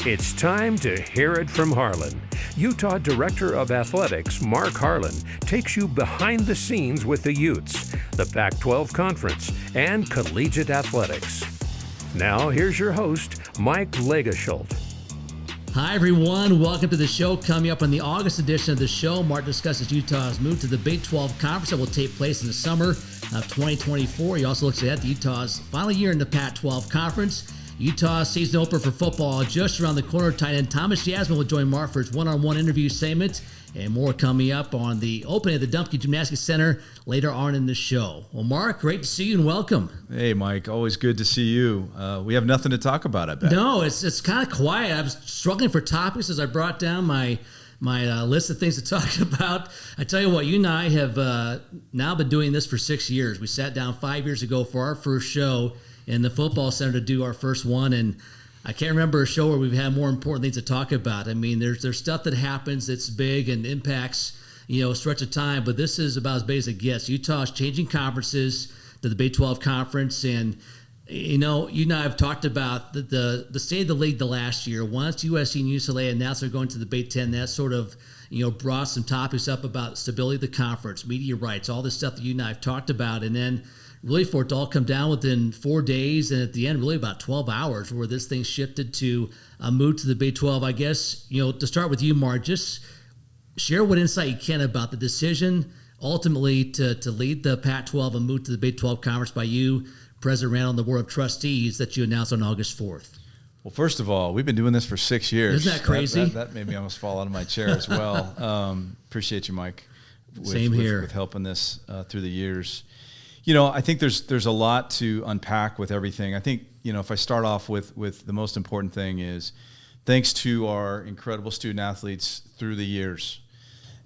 It's time to hear it from Harlan. Utah Director of Athletics Mark Harlan takes you behind the scenes with the Utes, the Pac-12 Conference, and collegiate athletics. Now, here's your host, Mike Legasholt. Hi, everyone. Welcome to the show. Coming up on the August edition of the show, Mark discusses Utah's move to the Big 12 Conference that will take place in the summer of 2024. He also looks ahead to Utah's final year in the Pac-12 Conference. Utah's season opener for football just around the corner. Tight end Thomas Yassmin will join Mark for his one-on-one interview segment, and more coming up on the opening of the Dumke Gymnastics Center later on in the show. Well, Mark, great to see you and welcome. Hey, Mike, always good to see you. We have nothing to talk about, I bet. No, it's kind of quiet. I was struggling for topics as I brought down my list of things to talk about. I tell you what, you and I have now been doing this for 6 years. We sat down 5 years ago for our first show in the football center to do our first one, and I can't remember a show where we've had more important things to talk about. I mean, there's stuff that happens that's big and impacts, a stretch of time, but this is about as big as it gets. Utah's changing conferences to the Big 12 Conference, and you and I have talked about the state of the league the last year. Once USC and UCLA announced they're going to the Big 10, that sort of brought some topics up about stability of the conference, media rights, all this stuff that you and I have talked about, and then really for it to all come down within 4 days, and at the end, really about 12 hours, where this thing shifted to a move to the Big 12. I guess, to start with you, Mark, just share what insight you can about the decision ultimately to lead the Pac-12 and move to the Big 12 Conference by you, President Randall, and the Board of Trustees that you announced on August 4th. Well, first of all, we've been doing this for 6 years. Isn't that crazy? That made me almost fall out of my chair as well. Appreciate you, Mike. Same here. With helping this through the years. I think there's a lot to unpack with everything. I think, if I start off with the most important thing is thanks to our incredible student athletes through the years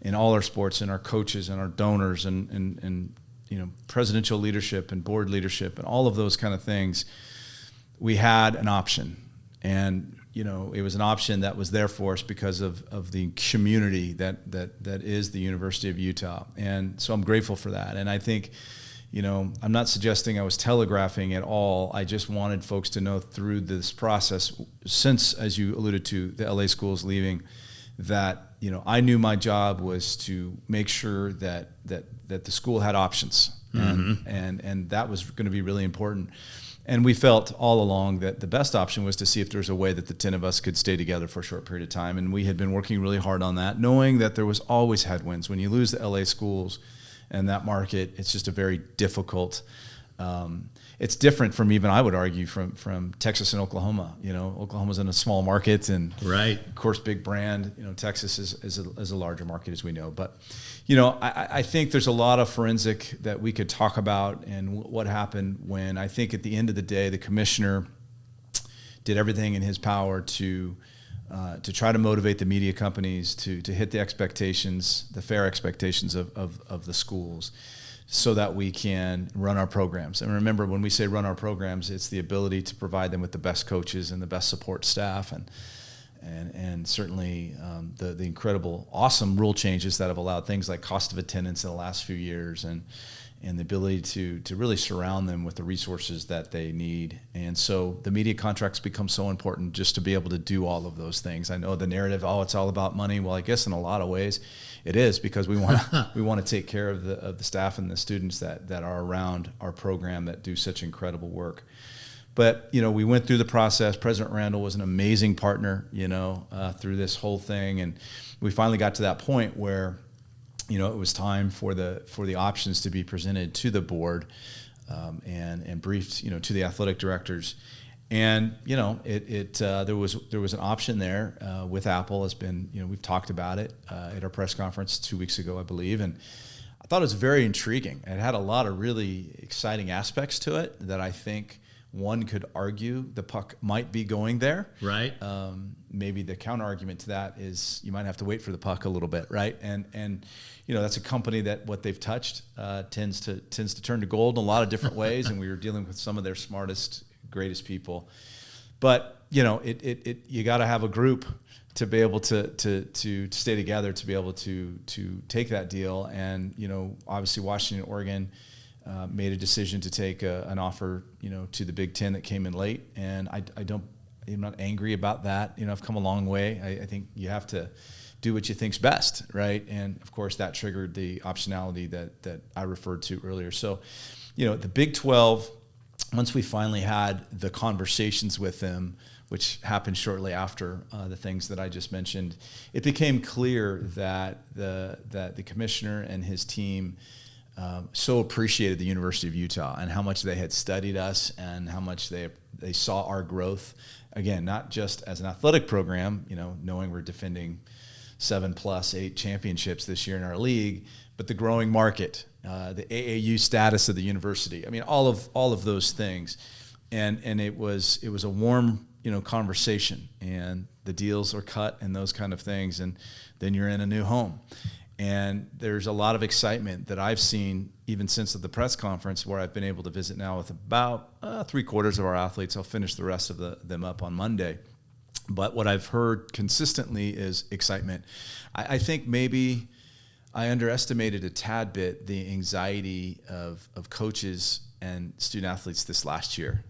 in all our sports and our coaches and our donors and presidential leadership and board leadership and all of those kind of things, we had an option. And, it was an option that was there for us because of the community that is the University of Utah. And so I'm grateful for that. And I think, I'm not suggesting I was telegraphing at all. I just wanted folks to know through this process, since, as you alluded to, the LA schools leaving, that, I knew my job was to make sure that the school had options. Mm-hmm. And that was going to be really important. And we felt all along that the best option was to see if there was a way that the 10 of us could stay together for a short period of time. And we had been working really hard on that, knowing that there was always headwinds. When you lose the LA schools and that market, it's just a very difficult, it's different from even, I would argue, from Texas and Oklahoma. Oklahoma's in a small market and, right, of course, big brand. Texas is a larger market, as we know. But, I think there's a lot of forensic that we could talk about and what happened when, I think at the end of the day, the commissioner did everything in his power to try to motivate the media companies to hit the expectations, the fair expectations of the schools, so that we can run our programs. And remember, when we say run our programs, it's the ability to provide them with the best coaches and the best support staff, and certainly the incredible, awesome rule changes that have allowed things like cost of attendance in the last few years, and the ability to really surround them with the resources that they need. And so the media contracts become so important just to be able to do all of those things. I know the narrative, it's all about money. Well, I guess in a lot of ways it is, because we want to take care of the staff and the students that are around our program that do such incredible work. But, we went through the process. President Randall was an amazing partner, through this whole thing. And we finally got to that point where, it was time for the options to be presented to the board and briefed, to the athletic directors. And, there was an option there with Apple. Has been, we've talked about it at our press conference 2 weeks ago, I believe. And I thought it was very intriguing. It had a lot of really exciting aspects to it that I think one could argue the puck might be going there. Right. Maybe the counter argument to that is you might have to wait for the puck a little bit, right? And that's a company that what they've touched tends to turn to gold in a lot of different ways, and we were dealing with some of their smartest, greatest people. But you got to have a group to be able to stay together, to be able to take that deal. And obviously Washington, Oregon made a decision to take an offer, to the Big Ten that came in late. And I don't I'm not angry about that. I've come a long way. I think you have to do what you think's best, right? And of course that triggered the optionality that I referred to earlier. So, the Big 12, once we finally had the conversations with them, which happened shortly after the things that I just mentioned, it became clear that the commissioner and his team so appreciated the University of Utah and how much they had studied us and how much they saw our growth. Again, not just as an athletic program, knowing we're defending 7+8 championships this year in our league, but the growing market, the AAU status of the university. I mean, all of those things, and it was a warm conversation, and the deals are cut and those kind of things, and then you're in a new home. And there's a lot of excitement that I've seen even since the press conference, where I've been able to visit now with about 3/4 of our athletes. I'll finish the rest of them up on Monday. But what I've heard consistently is excitement. I think maybe I underestimated a tad bit the anxiety of coaches and student athletes this last year.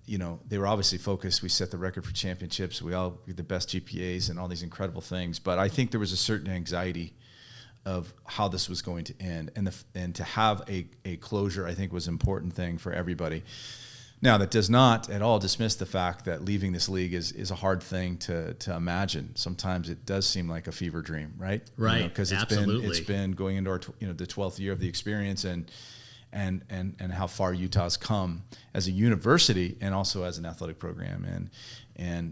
They were obviously focused. We set the record for championships. We all get the best GPAs and all these incredible things. But I think there was a certain anxiety of how this was going to end, and to have a closure, I think, was an important thing for everybody. Now, that does not at all dismiss the fact that leaving this league is a hard thing to imagine. Sometimes it does seem like a fever dream, right? Right. Because it's been going into our the 12th year of the experience, and how far Utah's come as a university and also as an athletic program.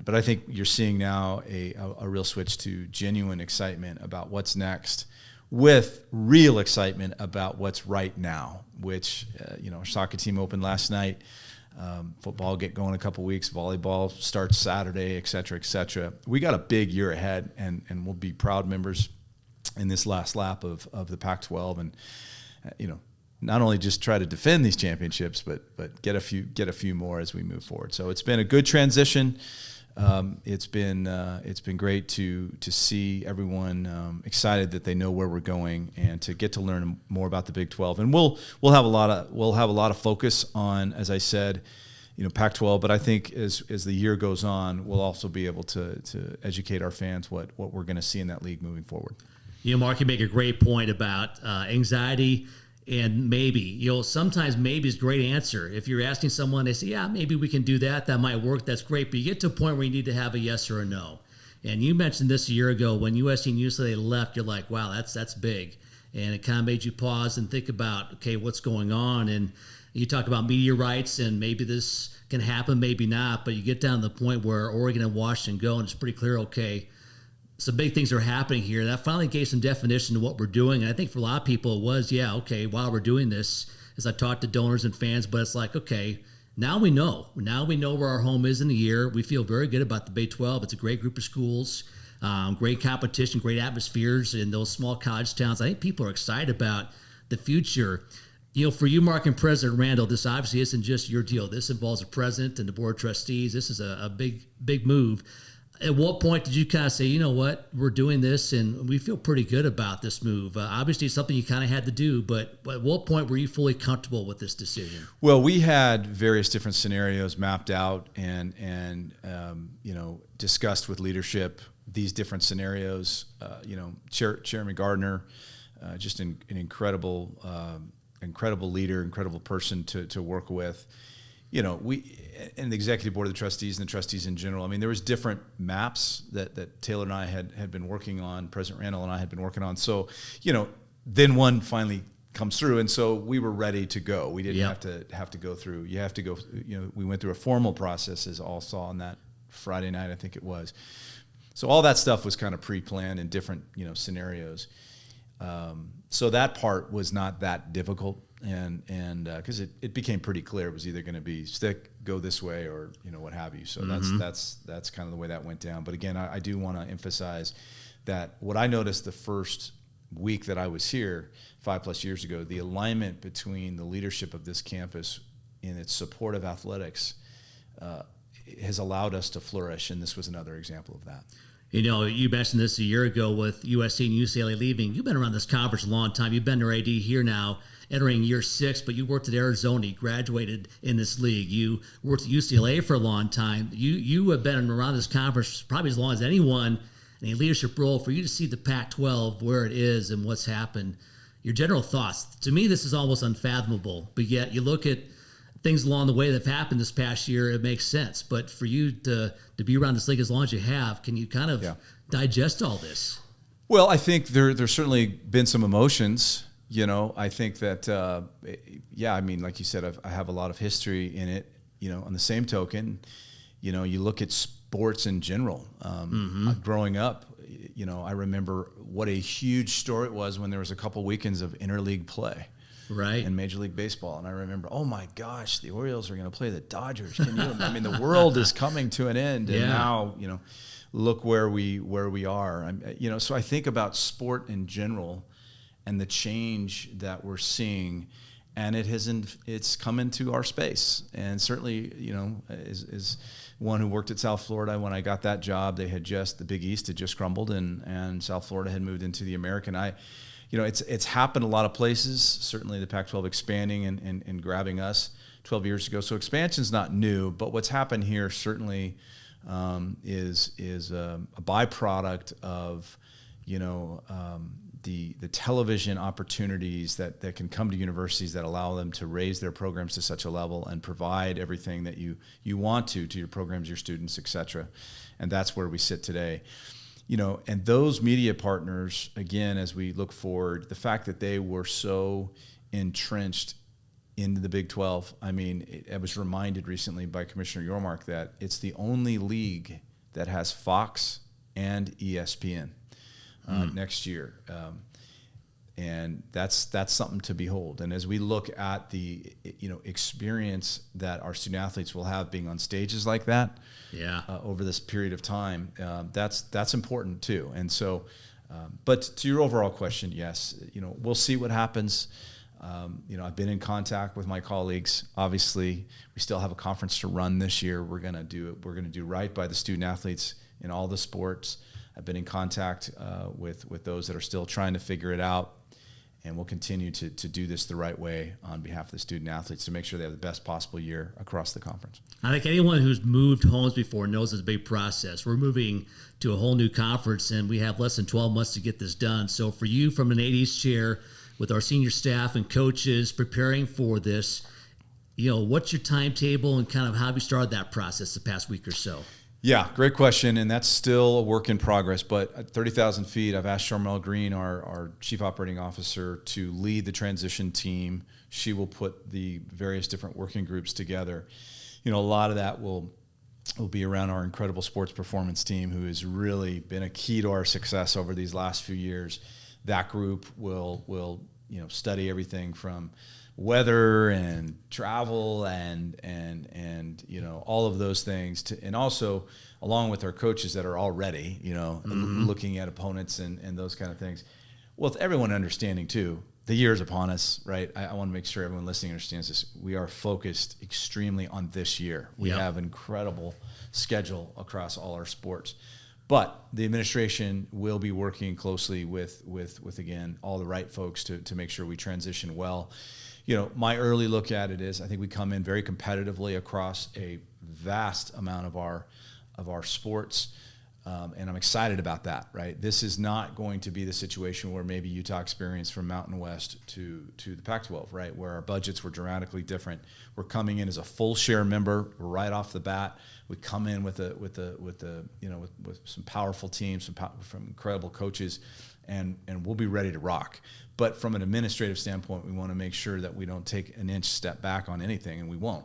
But I think you're seeing now a real switch to genuine excitement about what's next, with real excitement about what's right now, which our soccer team opened last night. Football get going in a couple weeks. Volleyball starts Saturday, et cetera, et cetera. We got a big year ahead, and we'll be proud members in this last lap of the Pac-12, and not only just try to defend these championships, but get a few more as we move forward. So it's been a good transition. It's been great to see everyone excited that they know where we're going, and to get to learn more about the Big 12. And we'll have a lot of focus on, as I said, Pac-12. But I think as the year goes on, we'll also be able to educate our fans what we're going to see in that league moving forward. Mark, you make a great point about anxiety. And maybe, sometimes maybe is a great answer. If you're asking someone, they say, yeah, maybe we can do that. That might work. That's great. But you get to a point where you need to have a yes or a no. And you mentioned this a year ago when USC and UCLA left, you're like, wow, that's big. And it kind of made you pause and think about, okay, what's going on? And you talk about media rights, and maybe this can happen, maybe not. But you get down to the point where Oregon and Washington go, and it's pretty clear, okay, some big things are happening here. That finally gave some definition to what we're doing. And I think for a lot of people it was, while we're doing this, as I talked to donors and fans, but it's like, okay, now we know. Now we know where our home is in the year. We feel very good about the Big 12. It's a great group of schools, great competition, great atmospheres in those small college towns. I think people are excited about the future. For you, Mark, and President Randall, this obviously isn't just your deal. This involves the president and the board of trustees. This is a big move. At what point did you kind of say, you know what, we're doing this and we feel pretty good about this move? Obviously, it's something you kind of had to do, but at what point were you fully comfortable with this decision? Well, we had various different scenarios mapped out and discussed with leadership these different scenarios. Chairman Gardner, just an incredible leader, incredible person to work with. We and the executive board of the trustees and the trustees in general. I mean, there was different maps that Taylor and I had been working on, President Randall and I had been working on. So, then one finally comes through, and so we were ready to go. We didn't have to go through. You have to go. We went through a formal process, as all saw on that Friday night, I think it was. So all that stuff was kind of pre-planned in different scenarios. So that part was not that difficult. And because it became pretty clear it was either going to be go this way, or what have you. So that's kind of the way that went down. But again, I do want to emphasize that what I noticed the first week that I was here 5+ years ago, the alignment between the leadership of this campus in its support of athletics has allowed us to flourish, and this was another example of that. You mentioned this a year ago with USC and UCLA leaving. You've been around this conference a long time. You've been their AD here now, entering year 6, but you worked at Arizona. You graduated in this league. You worked at UCLA for a long time. You have been around this conference probably as long as anyone in a leadership role. For you to see the Pac-12 where it is and what's happened, your general thoughts. To me, this is almost unfathomable, but yet you look at things along the way that have happened this past year, it makes sense. But for you to be around this league as long as you have, can you kind of digest all this? Well, I think there's certainly been some emotions. I think that, I mean, like you said, I have a lot of history in it. On the same token, you look at sports in general. Growing up, I remember what a huge story it was when there was a couple weekends of interleague play. Right. In Major League Baseball. And I remember, oh my gosh, the Orioles are going to play the Dodgers. Can you? I mean, the world is coming to an end. And now, look where we are. So I think about sport in general and the change that we're seeing, and it's come into our space. And certainly, as one who worked at South Florida, when I got that job, the Big East had just crumbled and South Florida had moved into the American. It's happened a lot of places, certainly the Pac-12 expanding and grabbing us 12 years ago. So expansion's not new, but what's happened here certainly is a byproduct of, the television opportunities that can come to universities that allow them to raise their programs to such a level and provide everything that you want to your programs, your students, et cetera. And that's where we sit today. And those media partners, again, as we look forward, the fact that they were so entrenched into the Big 12, I mean, I was reminded recently by Commissioner Yormark that it's the only league that has Fox and ESPN next year. And that's something to behold. And as we look at the experience that our student athletes will have being on stages like that, over this period of time, that's important too. And so, but to your overall question, yes, we'll see what happens. I've been in contact with my colleagues. Obviously, we still have a conference to run this year. We're gonna do right by the student athletes in all the sports. I've been in contact with those that are still trying to figure it out. And we'll continue to do this the right way on behalf of the student athletes to make sure they have the best possible year across the conference. I think anyone who's moved homes before knows it's a big process. We're moving to a whole new conference, and we have less than 12 months to get this done. So for you, from an AD's chair, with our senior staff and coaches preparing for this, what's your timetable and kind of how have you started that process the past week or so? Yeah, great question, and that's still a work in progress. But at 30,000 feet, I've asked Charmel Green, our Chief Operating Officer, to lead the transition team. She will put the various different working groups together. A lot of that will be around our incredible sports performance team, who has really been a key to our success over these last few years. That group will study everything from weather and travel and all of those things and also along with our coaches that are already looking at opponents and those kind of things, with everyone understanding too the year is upon us, right? I want to make sure everyone listening understands this. We are focused extremely on this year. We have incredible schedule across all our sports, but the administration will be working closely with again all the right folks to make sure we transition well. My early look at it is I think we come in very competitively across a vast amount of our sports, and I'm excited about that. Right, this is not going to be the situation where maybe Utah experienced from Mountain West to the Pac-12, right, where our budgets were dramatically different. We're coming in as a full share member right off the bat. We come in with some powerful teams, from incredible coaches, and we'll be ready to rock. But from an administrative standpoint, we want to make sure that we don't take an inch step back on anything, and we won't.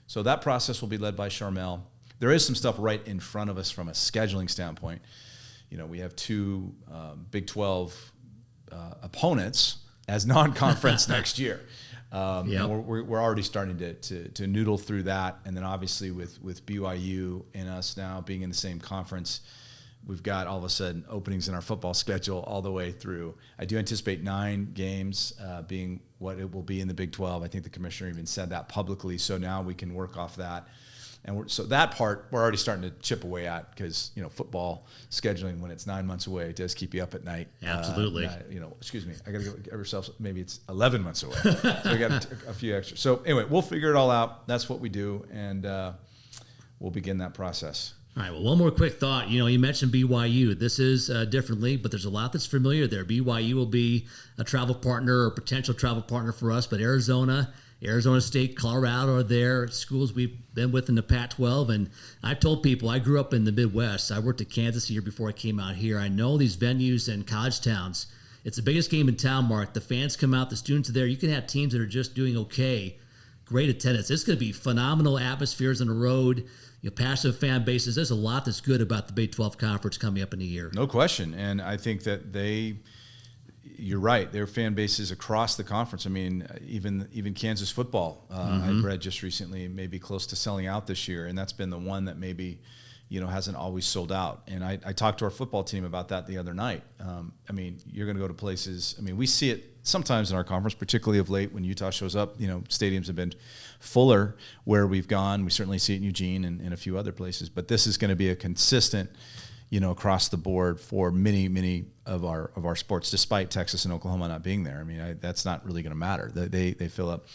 So that process will be led by Charmel. There is some stuff right in front of us from a scheduling standpoint. We have two Big 12 opponents as non-conference next year. And we're already starting to noodle through that. And then obviously with BYU and us now being in the same conference, we've got all of a sudden openings in our football schedule all the way through. I do anticipate 9 games being what it will be in the Big 12. I think the commissioner even said that publicly. So now we can work off that. And so that part we're already starting to chip away at, because football scheduling, when it's 9 months away, it does keep you up at night. Absolutely. Excuse me, I got to give ourselves, maybe it's 11 months away, so we got a few extra. So anyway, we'll figure it all out. That's what we do, and we'll begin that process. All right, well, one more quick thought. You mentioned BYU. This is a different league, but there's a lot that's familiar there. BYU will be a travel partner or potential travel partner for us, but Arizona State, Colorado are there, schools we've been with in the Pac-12. And I've told people, I grew up in the Midwest. I worked at Kansas a year before I came out here. I know these venues and college towns. It's the biggest game in town, Mark. The fans come out, the students are there. You can have teams that are just doing okay, great attendance. It's going to be phenomenal atmospheres on the road. Passive fan bases. There's a lot that's good about the Big 12 Conference coming up in a year. No question. And I think that you're right, their fan bases across the conference. I mean, even Kansas football, I've read just recently, may be close to selling out this year. And that's been the one that maybe, hasn't always sold out. And I talked to our football team about that the other night. I mean, you're going to go to places. I mean, we see it sometimes in our conference, particularly of late when Utah shows up. Stadiums have been fuller where we've gone. We certainly see it in Eugene and a few other places. But this is going to be a consistent, across the board for many of our sports, despite Texas and Oklahoma not being there. I mean, that's not really going to matter. They fill up.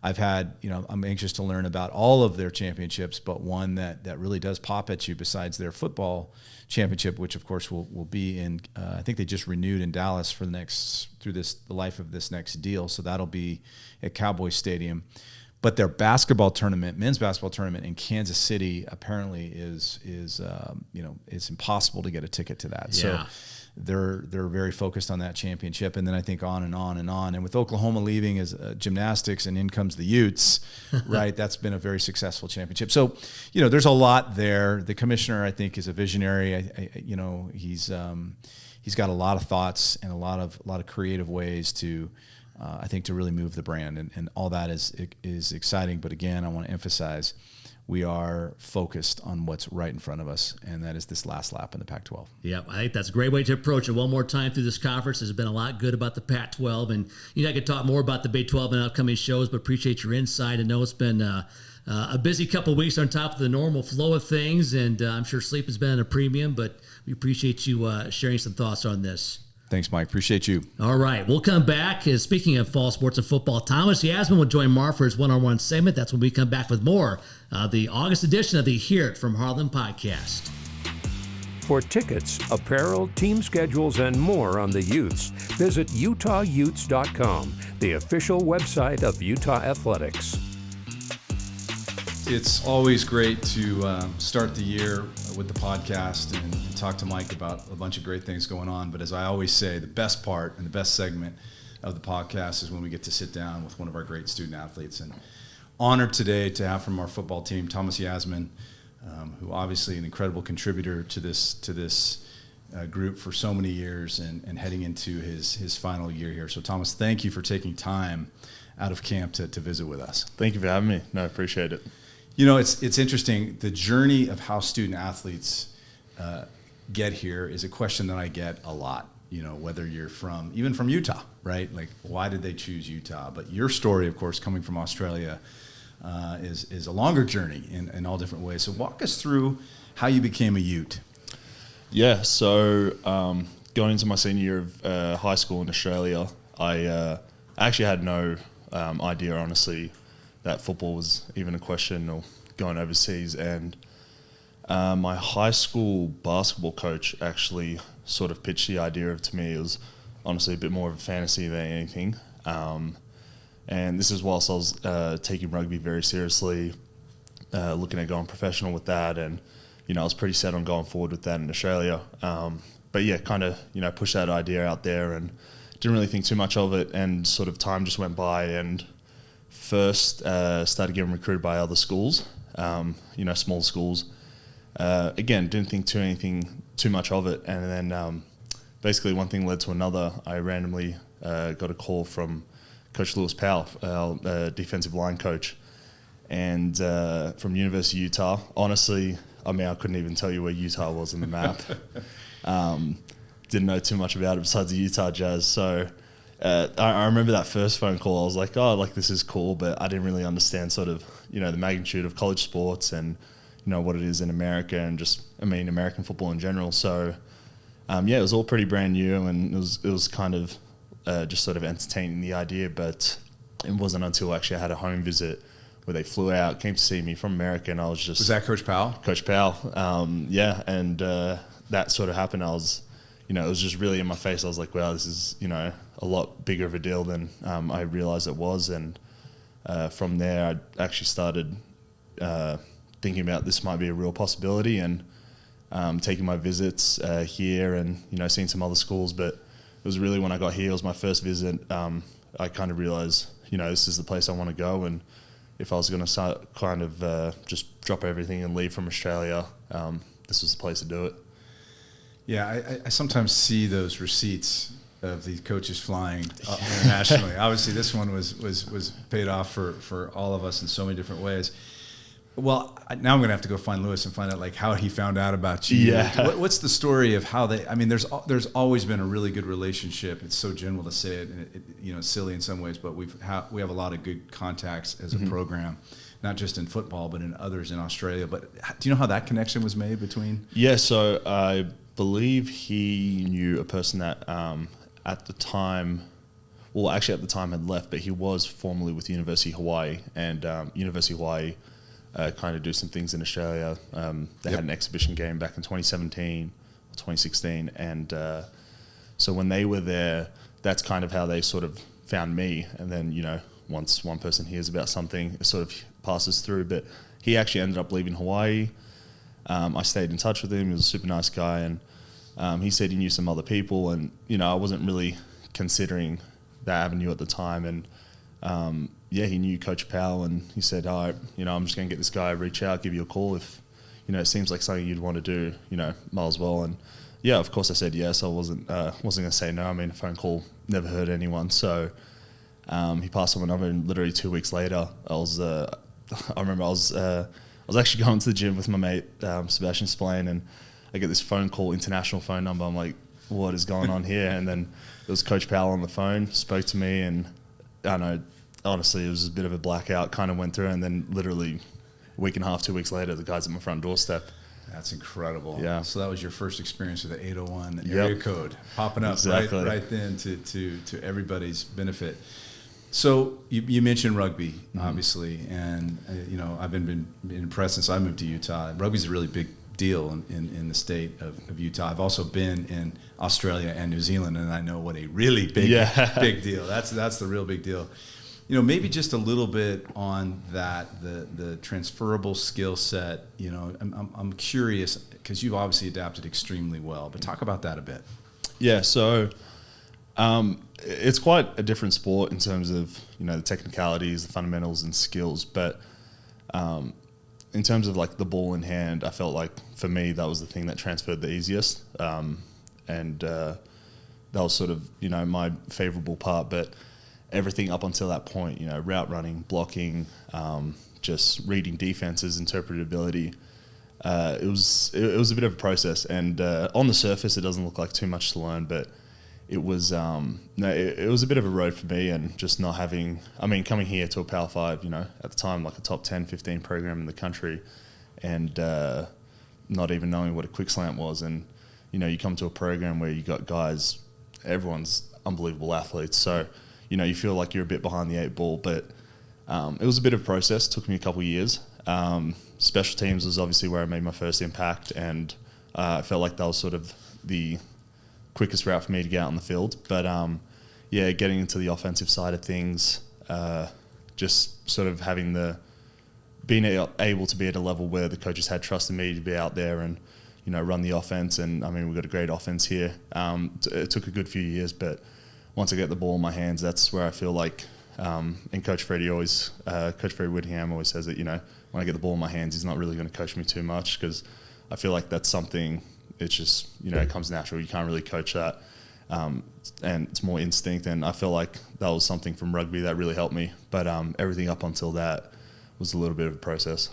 I've had, I'm anxious to learn about all of their championships, but one that really does pop at you besides their football championship, which of course will be in, I think they just renewed in Dallas for the life of this next deal. So that'll be at Cowboy Stadium. But their basketball tournament, men's basketball tournament in Kansas City, apparently is it's impossible to get a ticket to that. Yeah. So they're very focused on that championship, and then I think on and on and on. And with Oklahoma leaving as gymnastics, and in comes the Utes, right? That's been a very successful championship. So there's a lot there. The commissioner, I think, is a visionary. He's got a lot of thoughts and a lot of creative ways to. I think to really move the brand, and all that is exciting. But again, I want to emphasize we are focused on what's right in front of us, and that is this last lap in the Pac-12. Yeah, I think that's a great way to approach it. One more time through this conference, there's been a lot good about the Pac-12, and I could talk more about the Big 12 in upcoming shows, but appreciate your insight. I know it's been a busy couple of weeks on top of the normal flow of things, and I'm sure sleep has been a premium, but we appreciate you sharing some thoughts on this. Thanks, Mike. Appreciate you. All right. We'll come back. Speaking of fall sports and football, Thomas Yassmin will join Mark for his one-on-one segment. That's when we come back with more of the August edition of the Hear It From Harlan podcast. For tickets, apparel, team schedules, and more on the Utes, visit UtahUtes.com, the official website of Utah Athletics. It's always great to start the year with the podcast and talk to Mike about a bunch of great things going on. But as I always say, the best part and the best segment of the podcast is when we get to sit down with one of our great student athletes. And honored today to have from our football team, Thomas Yassmin, who obviously an incredible contributor to this group for so many years and heading into his final year here. So Thomas, thank you for taking time out of camp to visit with us. Thank you for having me. No, I appreciate it. It's interesting. The journey of how student athletes get here is a question that I get a lot. Whether you're from Utah, right? Like, why did they choose Utah? But your story, of course, coming from Australia, is a longer journey in all different ways. So walk us through how you became a Ute. Yeah. So going into my senior year of high school in Australia, I actually had no idea, honestly, that football was even a question or going overseas. And my high school basketball coach actually sort of pitched the idea to me. It was honestly a bit more of a fantasy than anything. And this is whilst I was taking rugby very seriously, looking at going professional with that. And, I was pretty set on going forward with that in Australia. But yeah, kind of, pushed that idea out there and didn't really think too much of it. And sort of time just went by, and first started getting recruited by other schools, small schools. Again, didn't think too much of it. And then basically one thing led to another. I randomly got a call from Coach Lewis Powell, our defensive line coach, and from University of Utah. Honestly, I couldn't even tell you where Utah was on the map. Didn't know too much about it besides the Utah Jazz. So I remember that first phone call. I was like, oh, like this is cool, but I didn't really understand sort of, the magnitude of college sports and, what it is in America and just, American football in general. So, it was all pretty brand new, and it was kind of just sort of entertaining the idea, but it wasn't until actually I had a home visit where they flew out, came to see me from America, and I was just... Was that Coach Powell? Coach Powell, and that sort of happened. I was, it was just really in my face. I was like, wow, this is, a lot bigger of a deal than I realized it was, and from there I actually started thinking about this might be a real possibility, and taking my visits here and, seeing some other schools, but it was really when I got here, it was my first visit, I kind of realized, this is the place I want to go, and if I was going to start kind of just drop everything and leave from Australia, this was the place to do it. Yeah, I sometimes see those receipts of these coaches flying internationally. Obviously, this one was paid off for all of us in so many different ways. Well, now I'm going to have to go find Lewis and find out like how he found out about you. Yeah. What's the story of how they? There's always been a really good relationship. It's so general to say it, and it's silly in some ways, but we have a lot of good contacts as a program, not just in football but in others in Australia. But do you know how that connection was made between? Yeah, so I believe he knew a person that at the time had left, but he was formerly with University of Hawaii, and University of Hawaii kind of do some things in Australia. They had an exhibition game back in 2017 or 2016, and so when they were there, that's kind of how they sort of found me. And then, once one person hears about something, it sort of passes through. But he actually ended up leaving Hawaii. I stayed in touch with him. He was a super nice guy, and he said he knew some other people, and I wasn't really considering that avenue at the time. And he knew Coach Powell, and he said, all right, I'm just going to get this guy, reach out, give you a call. If, it seems like something you'd want to do, might as well. And yeah, of course I said yes. I wasn't going to say no. A phone call never hurt anyone. So he passed on my number, and literally 2 weeks later, I remember I was actually going to the gym with my mate, Sebastian Splain, and I get this phone call, international phone number. I'm like, what is going on here? And then it was Coach Powell on the phone, spoke to me, and I don't know, honestly, it was a bit of a blackout, kind of went through, and then literally a week and a half, 2 weeks later, the guy's at my front doorstep. That's incredible. Yeah. So that was your first experience with the 801 area code, popping up right then to everybody's benefit. So you mentioned rugby, obviously, and I've been impressed since I moved to Utah. Rugby's a really big deal in the state of Utah. I've also been in Australia and New Zealand, and I know what a really big deal. That's the real big deal. Maybe just a little bit on that, the transferable skill set. I'm curious because you've obviously adapted extremely well, but talk about that a bit. Yeah, so it's quite a different sport in terms of the technicalities, the fundamentals, and skills. But in terms of like the ball in hand, I felt like for me that was the thing that transferred the easiest, and that was sort of my favorable part. But everything up until that point, route running, blocking, just reading defenses, interpretability, it was a bit of a process. And on the surface, it doesn't look like too much to learn, but it was it was a bit of a road for me, and just not having, coming here to a Power 5, at the time like a top 10, 15 program in the country, and not even knowing what a quick slant was. And you come to a program where you got guys, everyone's unbelievable athletes, so you feel like you're a bit behind the 8 ball. But it was a bit of a process. It took me a couple of years. Special teams was obviously where I made my first impact, and I felt like that was sort of the quickest route for me to get out on the field. But getting into the offensive side of things, just sort of being able to be at a level where the coaches had trust in me to be out there and run the offense. And we've got a great offense here. It took a good few years, but once I get the ball in my hands, that's where I feel like, and Coach Freddie Whittingham always says that, when I get the ball in my hands, he's not really going to coach me too much, because I feel like that's something, it's just, it comes natural. You can't really coach that. And it's more instinct. And I feel like that was something from rugby that really helped me. But everything up until that was a little bit of a process.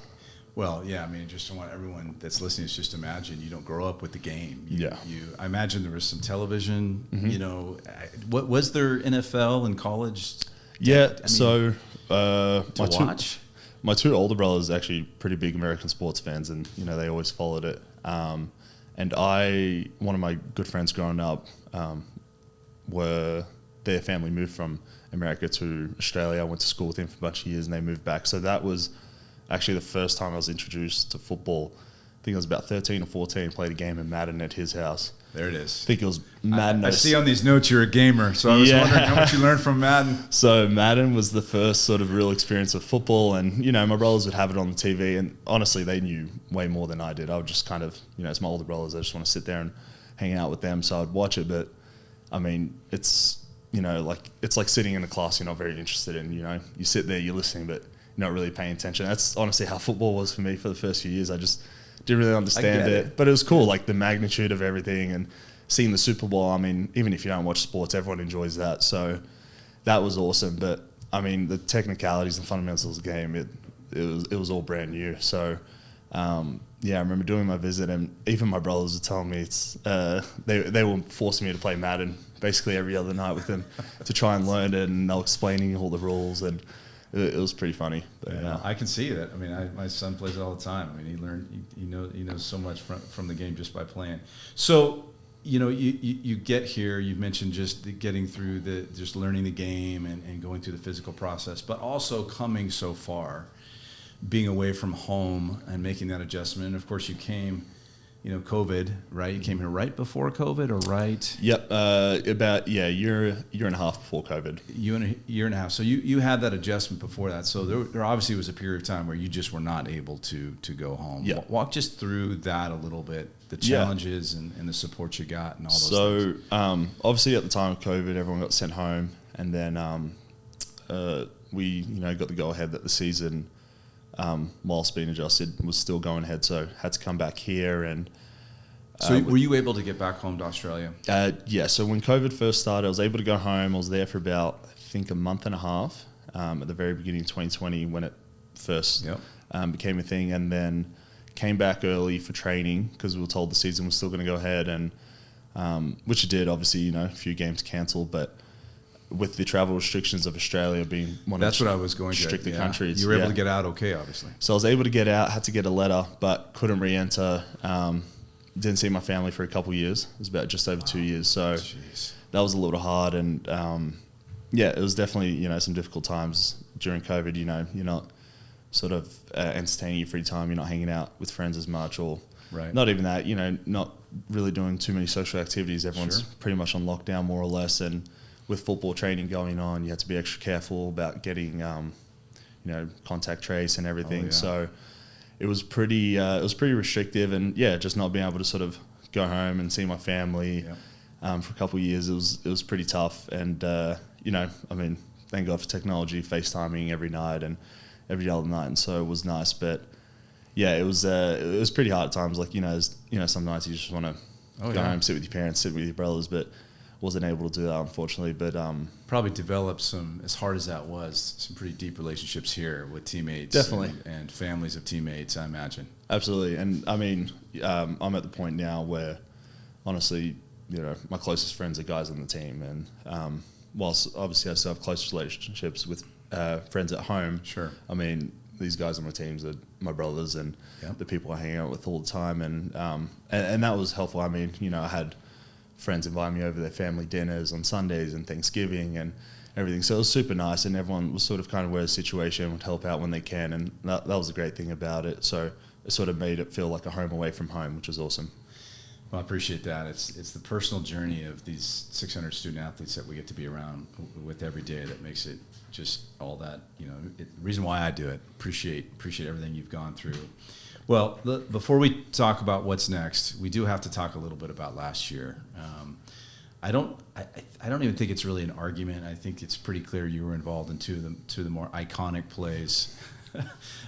Well, yeah, I mean, just want everyone that's listening to just imagine you don't grow up with the game. I imagine there was some television, you know. What was there NFL in college? Yeah, Watch? My two older brothers are actually pretty big American sports fans, and, you know, they always followed it. And one of my good friends growing up, their family moved from America to Australia. I went to school with him for a bunch of years, and they moved back. So that was actually the first time I was introduced to football. I think I was about 13 or 14, played a game in Madden at his house. There it is. I think it was Madden. I see on these notes you're a gamer, so I was wondering how much you learned from Madden. So Madden was the first sort of real experience of football, and, you know, my brothers would have it on the TV, and honestly, they knew way more than I did. I would just kind of, you know, it's my older brothers, I just want to sit there and hang out with them, so I'd watch it. But I mean, it's, you know, it's like sitting in a class you're not very interested in. You know, you sit there, you're listening, but you're not really paying attention. That's honestly how football was for me for the first few years. I just didn't really understand it, but it was cool, like the magnitude of everything and seeing the Super Bowl. I mean, even if you don't watch sports, everyone enjoys that. So that was awesome. But I mean, the technicalities and fundamentals of the game, it was all brand new. So yeah, I remember doing my visit, and even my brothers were telling me they were forcing me to play Madden basically every other night with them to try and learn it, and they were explaining all the rules, and it was pretty funny. But, yeah, I can see that. I mean, my son plays it all the time. I mean, he knows so much from the game just by playing. So, you know, you get here. You've mentioned just getting through just learning the game and going through the physical process, but also coming so far, being away from home and making that adjustment. And of course, you came, you know, COVID, right? You came here right before COVID, or right? Yep, about year and a half before COVID. Year and a half. So you had that adjustment before that. So there obviously was a period of time where you just were not able to go home. Yeah. Walk just through that a little bit, the challenges and the support you got and all those things. So obviously at the time of COVID, everyone got sent home, and then we, you know, got the go ahead that the season, whilst being adjusted, was still going ahead, so had to come back here. And so were you able to get back home to Australia? Yeah, so when COVID first started, I was able to go home. I was there for about, I think, a month and a half at the very beginning of 2020 when it first became a thing, and then came back early for training because we were told the season was still going to go ahead, and which it did. Obviously, you know, a few games cancelled, but with the travel restrictions of Australia being one of the restricted countries. You were able to get out okay, obviously. So I was able to get out, had to get a letter, but couldn't re-enter. Didn't see my family for a couple of years. It was about just over 2 years. So that was a little hard. And yeah, it was definitely, you know, some difficult times during COVID. You know, you're not sort of entertaining your free time. You're not hanging out with friends as much, or not even that, you know, not really doing too many social activities. Everyone's pretty much on lockdown more or less. And with football training going on, you have to be extra careful about getting, you know, contact trace and everything. So it was pretty restrictive, and just not being able to sort of go home and see my family for a couple of years. It was pretty tough, and you know, I mean, thank God for technology, FaceTiming every night and every other night, and so it was nice. But yeah, it was pretty hard at times. Like, you know, some nights you just want to go home, sit with your parents, sit with your brothers, but wasn't able to do that, unfortunately. But probably developed some, as hard as that was, some pretty deep relationships here with teammates, definitely, and families of teammates, I imagine. Absolutely. And I mean, I'm at the point now where, honestly, you know, my closest friends are guys on the team, and whilst obviously I still have close relationships with friends at home, I mean, these guys on my teams are my brothers and the people I hang out with all the time, and that was helpful. I mean, you know, I had friends invite me over their family dinners on Sundays and Thanksgiving and everything. So it was super nice, and everyone was sort of kind of aware of the situation, would help out when they can, and that was a great thing about it. So it sort of made it feel like a home away from home, which was awesome. Well, I appreciate that. It's the personal journey of these 600 student athletes that we get to be around with every day that makes it just all that, you know, the reason why I do it. Appreciate everything you've gone through. Well, before we talk about what's next, we do have to talk a little bit about last year. I don't even think it's really an argument. I think it's pretty clear you were involved in two of the more iconic plays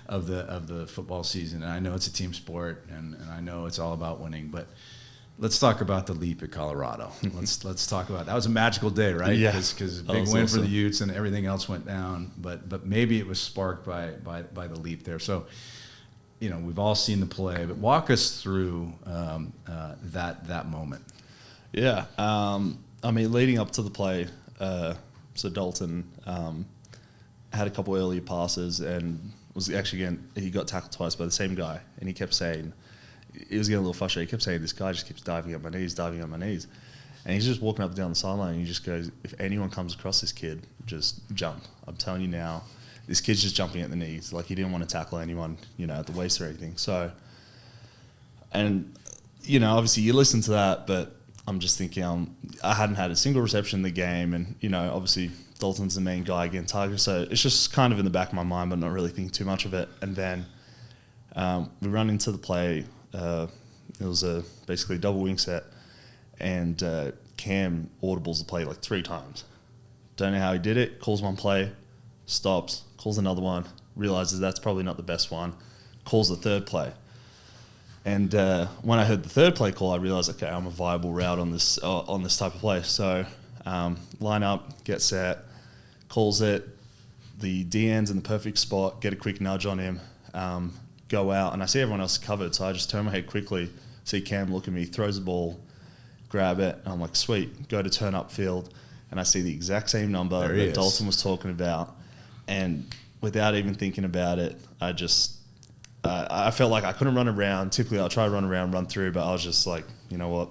of the football season. And I know it's a team sport, and I know it's all about winning, but let's talk about the leap at Colorado. Let's talk about that. Was a magical day, right? Yeah, because big win for the Utes, and everything else went down. But maybe it was sparked by the leap there. So, we've all seen the play, but walk us through that moment. Yeah. I mean, leading up to the play, so Dalton had a couple earlier passes and was actually he got tackled twice by the same guy, and he kept saying, he was getting a little frustrated. He kept saying, this guy just keeps diving on my knees. And he's just walking up and down the sideline, and he just goes, if anyone comes across this kid, just jump. I'm telling you now, this kid's just jumping at the knees. Like, he didn't want to tackle anyone, at the waist or anything. So, and, obviously you listen to that, but I'm just thinking, I hadn't had a single reception in the game, and, obviously Dalton's the main guy getting targeted. So it's just kind of in the back of my mind, but not really thinking too much of it. And then we run into the play. It was basically a double wing set, and Cam audibles the play like 3 times. Don't know how he did it. Calls one play, stops, calls another one, realizes that's probably not the best one, calls the third play. And when I heard the third play call, I realized, okay, I'm a viable route on this type of play. So line up, get set, calls it. The DN's in the perfect spot, get a quick nudge on him, go out, and I see everyone else covered, so I just turn my head quickly, see Cam look at me, throws the ball, grab it, and I'm like, sweet, go to turn up field, and I see the exact same number that Dalton was talking about, and without even thinking about it, I just, I felt like I couldn't run around. Typically I'll try to run around, run through, but I was just like, you know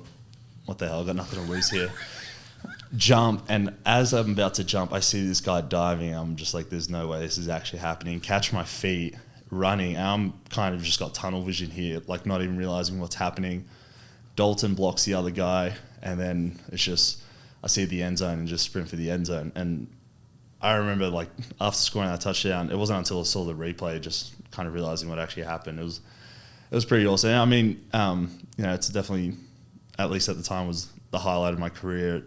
what the hell, I've got nothing to lose here. Jump, and as I'm about to jump, I see this guy diving. I'm just like, there's no way this is actually happening. Catch my feet, running, and I'm kind of just got tunnel vision here, like not even realizing what's happening. Dalton blocks the other guy, and then it's just, I see the end zone and just sprint for the end zone. And I remember, like, after scoring that touchdown, it wasn't until I saw the replay just kind of realizing what actually happened. It was pretty awesome. I mean, it's definitely, at least at the time, was the highlight of my career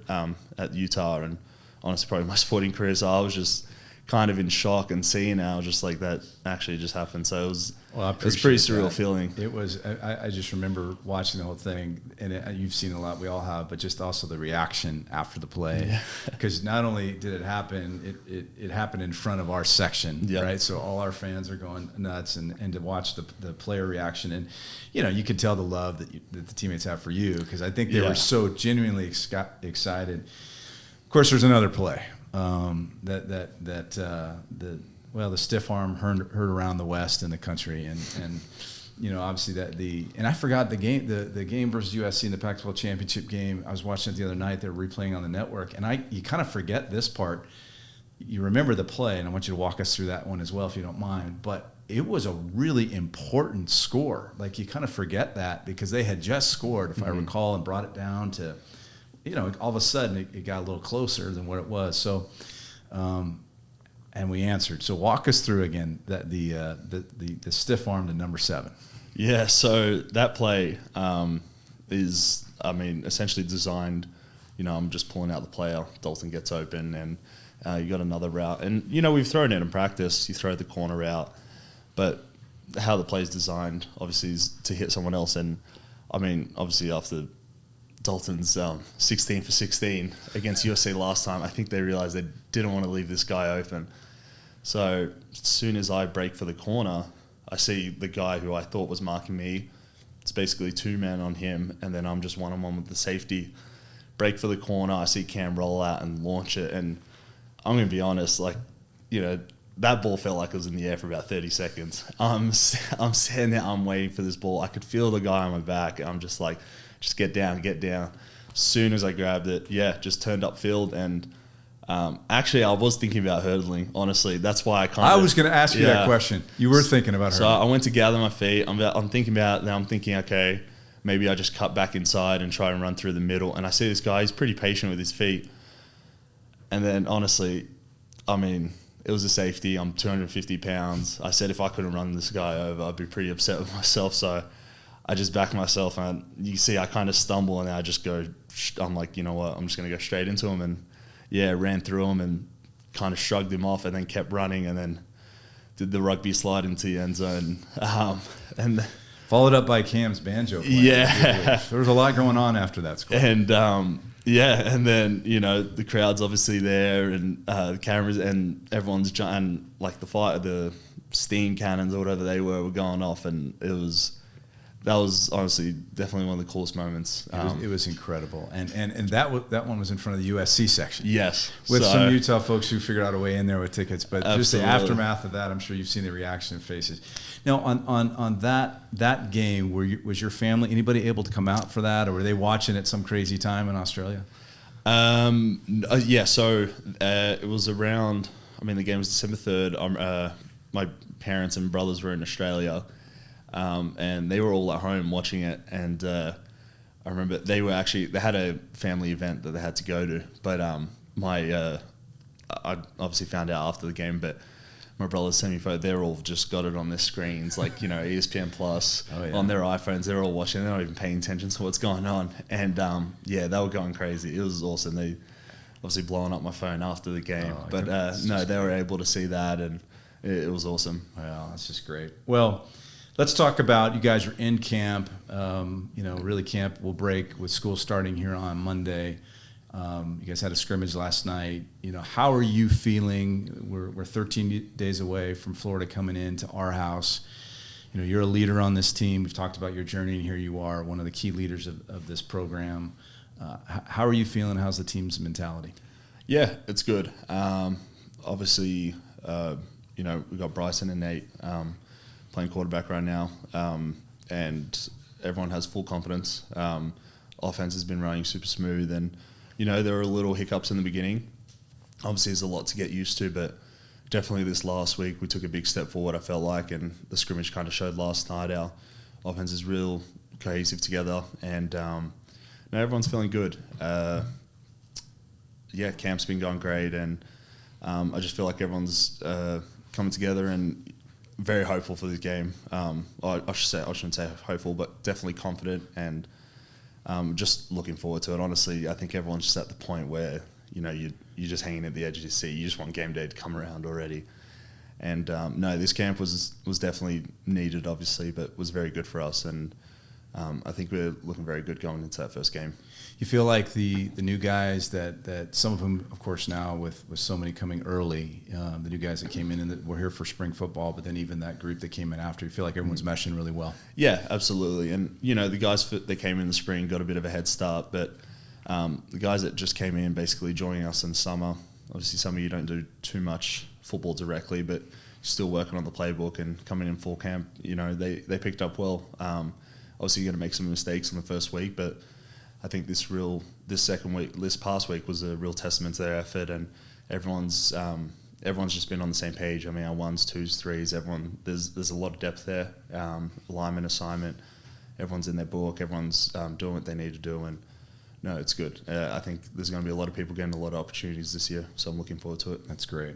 at Utah, and honestly probably my sporting career. So I was just kind of in shock and seeing how just like that actually just happened. So it was a pretty surreal feeling. It was. I just remember watching the whole thing, and you've seen a lot. We all have, but just also the reaction after the play, because not only did it happen, it happened in front of our section, right? So all our fans are going nuts, and to watch the player reaction, and you could tell the love that the teammates have for you, because I think they were so genuinely excited. Of course, there's another play. The stiff arm heard around the West in the country, and obviously and I forgot the game versus USC in the Pac-12 championship game. I was watching it the other night. They're replaying on the network, and you kind of forget this part. You remember the play, and I want you to walk us through that one as well, if you don't mind. But it was a really important score. Like, you kind of forget that because they had just scored, if I recall, and brought it down to. All of a sudden it got a little closer than what it was. So, and we answered. So walk us through again that the stiff arm to number 7. Yeah. So that play is, essentially designed. I'm just pulling out the player. Dalton gets open, and you got another route. And we've thrown it in practice. You throw the corner route, but how the play is designed, obviously, is to hit someone else. And obviously after Dalton's 16 for 16 against USC last time, I think they realized they didn't want to leave this guy open. So as soon as I break for the corner, I see the guy who I thought was marking me. It's basically 2 men on him, and then I'm just one-on-one with the safety. Break for the corner, I see Cam roll out and launch it, and I'm going to be honest, that ball felt like it was in the air for about 30 seconds. I'm standing there, I'm waiting for this ball. I could feel the guy on my back, and I'm just like, just get down. As soon as I grabbed it, just turned upfield, and actually I was thinking about hurdling, honestly. That's why I was going to ask you that question. You were thinking about hurdling. So I went to gather my feet. I'm thinking, okay, maybe I just cut back inside and try and run through the middle. And I see this guy, he's pretty patient with his feet. And then, honestly, it was a safety. I'm 250 pounds. I said if I couldn't run this guy over, I'd be pretty upset with myself. So I just backed myself, and you see I kind of stumble, and then I just go, I'm like, you know what, I'm just going to go straight into him, and ran through him and kind of shrugged him off, and then kept running, and then did the rugby slide into the end zone. And followed up by Cam's banjo play. Yeah. There was a lot going on after that score. And and then, the crowd's obviously there, and the cameras, and everyone's, and like the steam cannons or whatever they were going off, and that was honestly definitely one of the coolest moments. It was incredible, and that one was in front of the USC section. Yes, with some Utah folks who figured out a way in there with tickets. But absolutely. Just the aftermath of that, I'm sure you've seen the reaction in faces. Now, on that game, was your family, anybody able to come out for that, or were they watching at some crazy time in Australia? Yeah, so it was around. I mean, the game was December 3rd. My parents and brothers were in Australia. And they were all at home watching it, and I remember they had a family event that they had to go to. But I obviously found out after the game, but my brothers sent me photo. They all just got it on their screens, like ESPN Plus on their iPhones. They're all watching. They're not even paying attention to what's going on, and they were going crazy. It was awesome. They obviously blowing up my phone after the game, but they were able to see that, and it was awesome. Wow, that's just great. Well, let's talk about, you guys are in camp. Really camp will break with school starting here on Monday. You guys had a scrimmage last night. How are you feeling? We're 13 days away from Florida coming into our house. You're a leader on this team. We've talked about your journey, and here you are, one of the key leaders of this program. How are you feeling? How's the team's mentality? Yeah, it's good. Obviously, we've got Bryson and Nate playing quarterback right now, and everyone has full confidence. Offense has been running super smooth, and there were little hiccups in the beginning. Obviously, there's a lot to get used to, but definitely this last week we took a big step forward, I felt like, and the scrimmage kind of showed last night our offense is real cohesive together, and now everyone's feeling good. Camp's been going great, and I just feel like everyone's coming together and very hopeful for this game. I shouldn't say hopeful, but definitely confident, and just looking forward to it. Honestly, I think everyone's just at the point where you're just hanging at the edge of your seat. You just want game day to come around already. And this camp was definitely needed, obviously, but was very good for us. And I think we're looking very good going into that first game. You feel like the new guys that some of them, of course, now with so many coming early, the new guys that came in and that were here for spring football, but then even that group that came in after, you feel like everyone's meshing really well? Yeah, absolutely. And, the guys that came in the spring got a bit of a head start, but the guys that just came in basically joining us in the summer, obviously some of you don't do too much football directly, but still working on the playbook and coming in full camp, they picked up well. Obviously, you're going to make some mistakes in the first week, but I think this past week was a real testament to their effort, and everyone's just been on the same page. I mean, our 1s, 2s, 3s, there's a lot of depth there. Alignment, assignment, everyone's in their book, everyone's doing what they need to do, and no, it's good. I think there's going to be a lot of people getting a lot of opportunities this year, so I'm looking forward to it. That's great.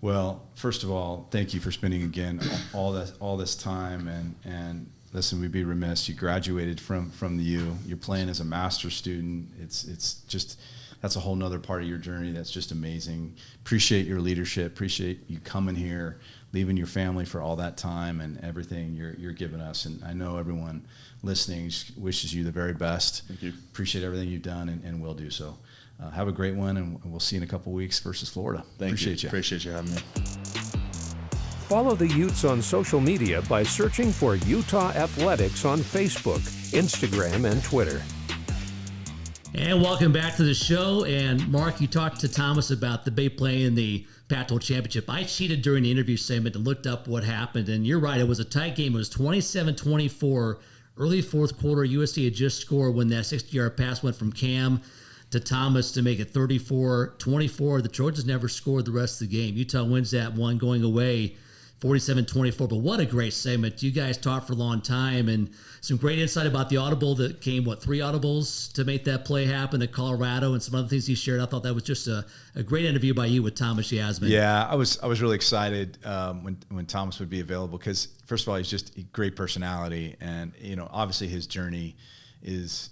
Well, first of all, thank you for spending again all this time, and listen, we'd be remiss. You graduated from the U. You're playing as a master's student. It's just, that's a whole nother part of your journey. That's just amazing. Appreciate your leadership. Appreciate you coming here, leaving your family for all that time and everything you're giving us. And I know everyone listening just wishes you the very best. Thank you. Appreciate everything you've done and will do so. Have a great one, and we'll see you in a couple weeks versus Florida. Appreciate you. Appreciate you having me. Follow the Utes on social media by searching for Utah Athletics on Facebook, Instagram, and Twitter. And welcome back to the show. And Mark, you talked to Thomas about the Bay playing the Pac-12 Championship. I cheated during the interview segment and looked up what happened. And you're right, it was a tight game. It was 27-24. Early fourth quarter, USC had just scored when that 60-yard pass went from Cam to Thomas to make it 34-24. The Trojans never scored the rest of the game. Utah wins that one going away 47-24, but what a great segment. You guys talked for a long time, and some great insight about the audible that came, 3 audibles to make that play happen at Colorado, and some other things he shared. I thought that was just a great interview by you with Thomas Yassmin. Yeah, I was really excited when Thomas would be available, because first of all, he's just a great personality, and obviously his journey is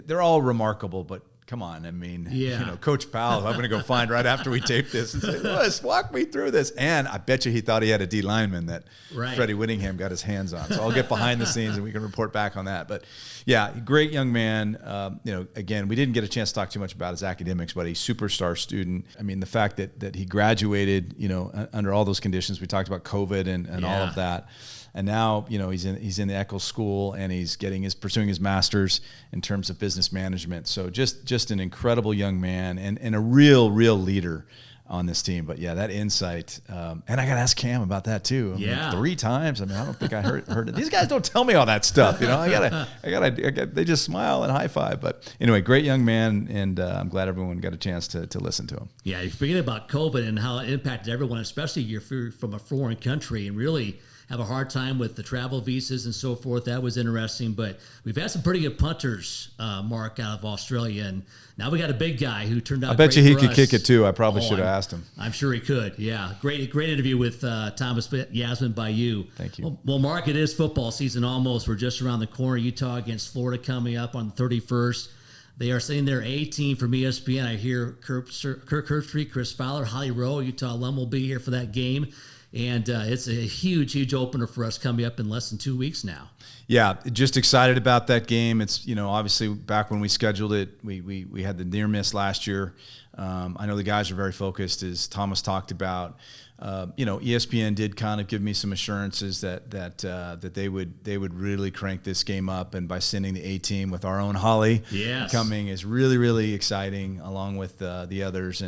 they're all remarkable, but come on. I mean, Yeah. Coach Powell, I'm going to go find right after we tape this and say, Lewis, walk me through this. And I bet you he thought he had a D lineman that Freddie Whittingham got his hands on. So I'll get behind the scenes and we can report back on that. But yeah, great young man. Again, we didn't get a chance to talk too much about his academics, but a superstar student. I mean, the fact that he graduated, under all those conditions, we talked about COVID and all of that. And now, he's in the Eccles School and he's pursuing his master's in terms of business management. So just an incredible young man and a real leader on this team. But yeah, that insight. And I got to ask Cam about that too. I mean, 3 times. I mean, I don't think I heard it. These guys don't tell me all that stuff. They just smile and high five. But anyway, great young man. And I'm glad everyone got a chance to listen to him. Yeah. You forget about COVID and how it impacted everyone, especially if you're from a foreign country and really have a hard time with the travel visas and so forth. That was interesting, but we've had some pretty good punters, Mark, out of Australia, and now we got a big guy who turned out. I bet great you he for could us. kick it too. I probably should have asked him. I'm sure he could. Yeah, great interview with Thomas Yassmin by you. Thank you. Well, Mark, it is football season almost. We're just around the corner. Utah against Florida coming up on the 31st. They are sending their A team from ESPN. I hear Kirk Herbstreit, Chris Fowler, Holly Rowe, Utah alum will be here for that game. And it's a huge opener for us coming up in less than 2 weeks now. Yeah, just excited about that game. It's, obviously back when we scheduled it, we had the near miss last year. I know the guys are very focused, as Thomas talked about. ESPN did kind of give me some assurances that they would really crank this game up, and by sending the A team with our own Holly coming is really exciting, along with the others.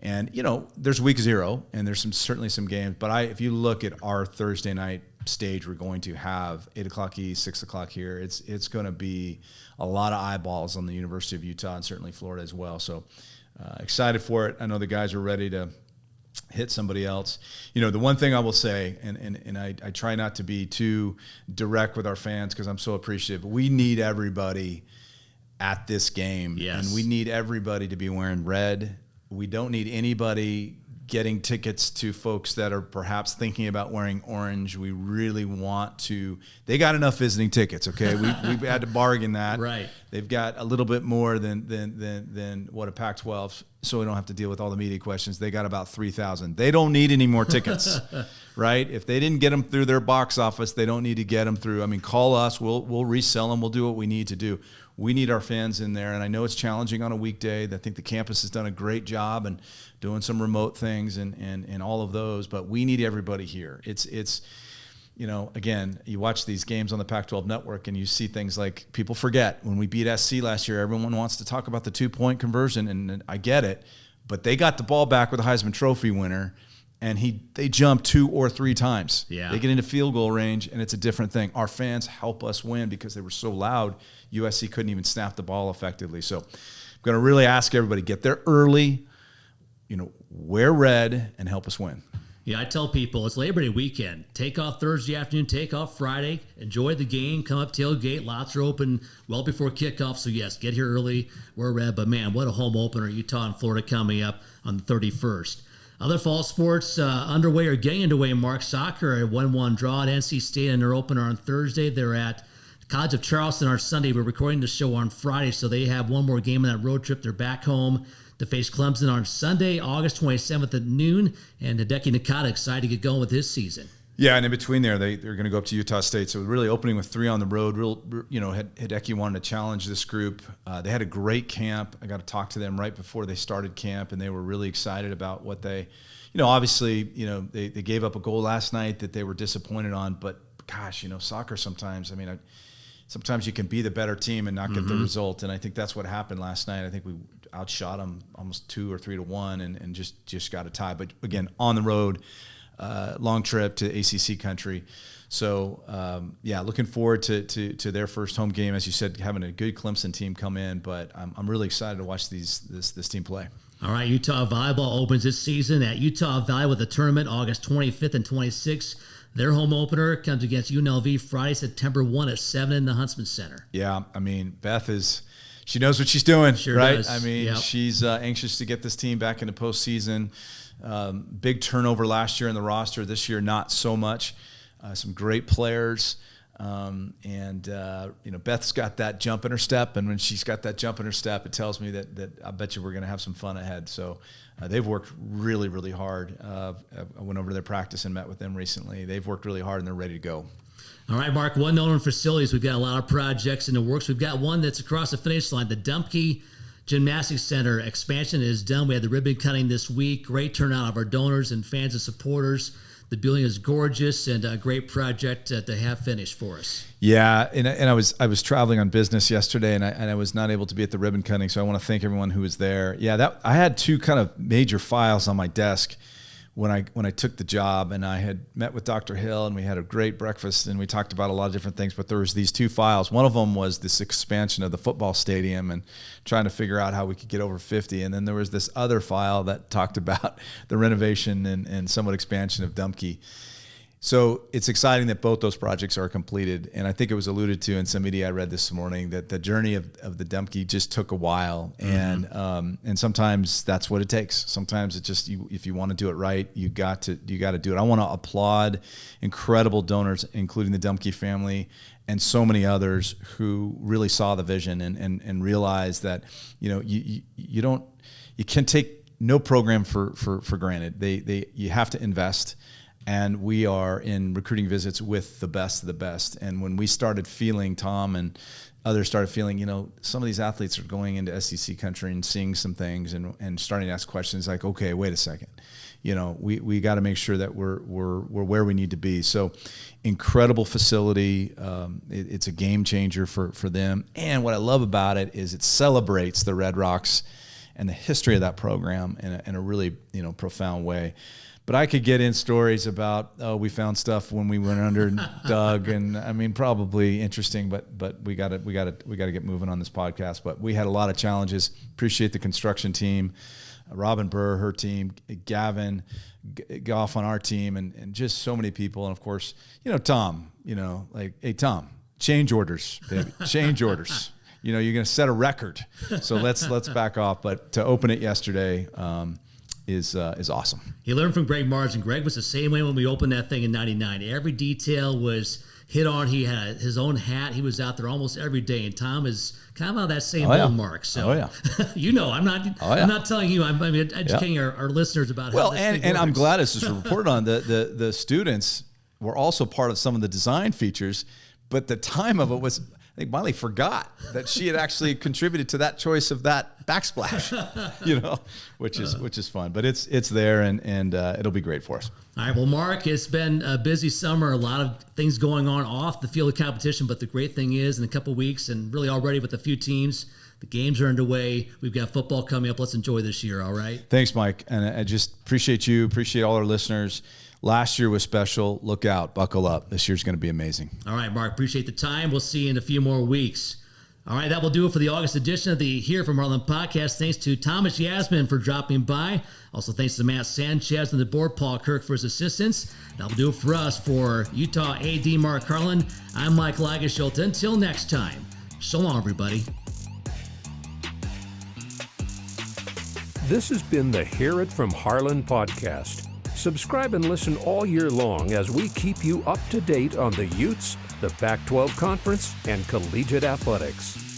And there's week 0 and there's certainly some games, but if you look at our Thursday night stage, we're going to have 8 o'clock East, 6 o'clock here. It's going to be a lot of eyeballs on the University of Utah and certainly Florida as well. So excited for it. I know the guys are ready to hit somebody else. The one thing I will say, and I try not to be too direct with our fans because I'm so appreciative. We need everybody at this game, and we need everybody to be wearing red. We don't need anybody getting tickets to folks that are perhaps thinking about wearing orange. We really want to. They got enough visiting tickets, okay? We've had to bargain that. Right. They've got a little bit more than what a Pac-12, so we don't have to deal with all the media questions. They got about 3,000. They don't need any more tickets, right? If they didn't get them through their box office, they don't need to get them through. I mean, call us. We'll resell them. We'll do what we need to do. We need our fans in there, and I know it's challenging on a weekday. I think the campus has done a great job and doing some remote things and all of those, but we need everybody here. It's again, you watch these games on the Pac-12 network and you see things like, people forget when we beat SC last year, everyone wants to talk about the 2-point conversion, and I get it, but they got the ball back with a Heisman Trophy winner, and they jumped 2 or 3 times. Yeah. They get into field goal range, and it's a different thing. Our fans help us win because they were so loud. USC couldn't even snap the ball effectively. So I'm going to really ask everybody, get there early, wear red, and help us win. Yeah, I tell people it's Labor Day weekend. Take off Thursday afternoon, take off Friday, enjoy the game, come up tailgate. Lots are open well before kickoff. So, yes, get here early, wear red. But, man, what a home opener. Utah and Florida coming up on the 31st. Other fall sports underway or getting underway, Mark. Soccer, a 1-1 draw at NC State in their opener on Thursday. They're at College of Charleston on Sunday. We're recording the show on Friday, so they have one more game on that road trip. They're back home to face Clemson on Sunday, August 27th at noon. And Hideki Nakata excited to get going with his season. Yeah, and in between there, they're going to go up to Utah State. So really opening with 3 on the road. Hideki wanted to challenge this group. They had a great camp. I got to talk to them right before they started camp, and they were really excited about what they, obviously, they gave up a goal last night that they were disappointed on. But gosh, soccer sometimes, sometimes you can be the better team and not get the result. And I think that's what happened last night. I think we outshot them almost 2 or 3 to 1 and just got a tie. But again, on the road, long trip to ACC country. So, looking forward to their first home game. As you said, having a good Clemson team come in, but I'm really excited to watch this team play. All right, Utah Volleyball opens this season at Utah Valley with a tournament August 25th and 26th. Their home opener comes against UNLV Friday, September 1 at 7 in the Huntsman Center. Yeah, Beth she knows what she's doing, sure right? Does. She's anxious to get this team back into postseason. Big turnover last year in the roster. This year, not so much. Some great players. Beth's got that jump in her step, and when she's got that jump in her step, it tells me that I bet you we're going to have some fun ahead. So they've worked really, really hard. I went over to their practice and met with them recently. They've worked really hard, and they're ready to go. All right, Mark, one note on facilities. We've got a lot of projects in the works. We've got one that's across the finish line. The Dumke Gymnastics Center expansion is done. We had the ribbon cutting this week. Great turnout of our donors and fans and supporters. The building is gorgeous and a great project to have finished for us. Yeah, and I was traveling on business yesterday, and I was not able to be at the ribbon cutting, so I want to thank everyone who was there. Yeah, I had two kind of major files on my desk when I took the job, and I had met with Dr. Hill, and we had a great breakfast, and we talked about a lot of different things, but there was these two files. One of them was this expansion of the football stadium and trying to figure out how we could get over 50, and then there was this other file that talked about the renovation and somewhat expansion of Dumke. So it's exciting that both those projects are completed, and I think it was alluded to in some media I read this morning that the journey of the Dumke just took a while, and sometimes that's what it takes. Sometimes it just if you want to do it right, you got to do it. I want to applaud incredible donors, including the Dumke family and so many others who really saw the vision and realized that you can take no program for granted. You have to invest. And we are in recruiting visits with the best of the best. And when we started feeling, Tom and others started feeling, some of these athletes are going into SEC country and seeing some things and starting to ask questions like, okay, wait a second. We got to make sure that we're where we need to be. So incredible facility. It's a game changer for them. And what I love about it is it celebrates the Red Rocks and the history of that program in a really, profound way. But I could get in stories about, we found stuff when we went under and dug, and I mean, probably interesting, but we got to get moving on this podcast. But we had a lot of challenges. Appreciate the construction team, Robin Burr, her team, Gavin Goff on our team, and just so many people. And of course, Tom, hey, Tom, change orders, baby, change orders. You're going to set a record. So let's back off. But to open it yesterday, is awesome. He learned from Greg Mars, and Greg was the same way when we opened that thing in '99. Every detail was hit on. He had his own hat. He was out there almost every day, and Tom is kind of on that same Mark. So, I'm not telling you. I'm educating our listeners about how this thing works. I'm glad this is reported on. The students were also part of some of the design features, but the time of it was. I think Miley forgot that she had actually contributed to that choice of that backsplash, which is fun. But it's there, and it'll be great for us. All right, well, Mark, it's been a busy summer, a lot of things going on off the field of competition. But the great thing is, in a couple of weeks, and really already with a few teams, the games are underway. We've got football coming up. Let's enjoy this year, all right? Thanks, Mike. And I just appreciate you, appreciate all our listeners. Last year was special. Look out. Buckle up. This year's going to be amazing. All right, Mark. Appreciate the time. We'll see you in a few more weeks. All right, that will do it for the August edition of the Here from Harlan podcast. Thanks to Thomas Yassmin for dropping by. Also, thanks to Matt Sanchez and the board, Paul Kirk for his assistance. That'll do it for us. For Utah A.D. Mark Harlan, I'm Mike Lagesholt. Until next time, so long, everybody. This has been the Hear It From Harlan podcast. Subscribe and listen all year long as we keep you up to date on the Utes, the Pac-12 Conference, and collegiate athletics.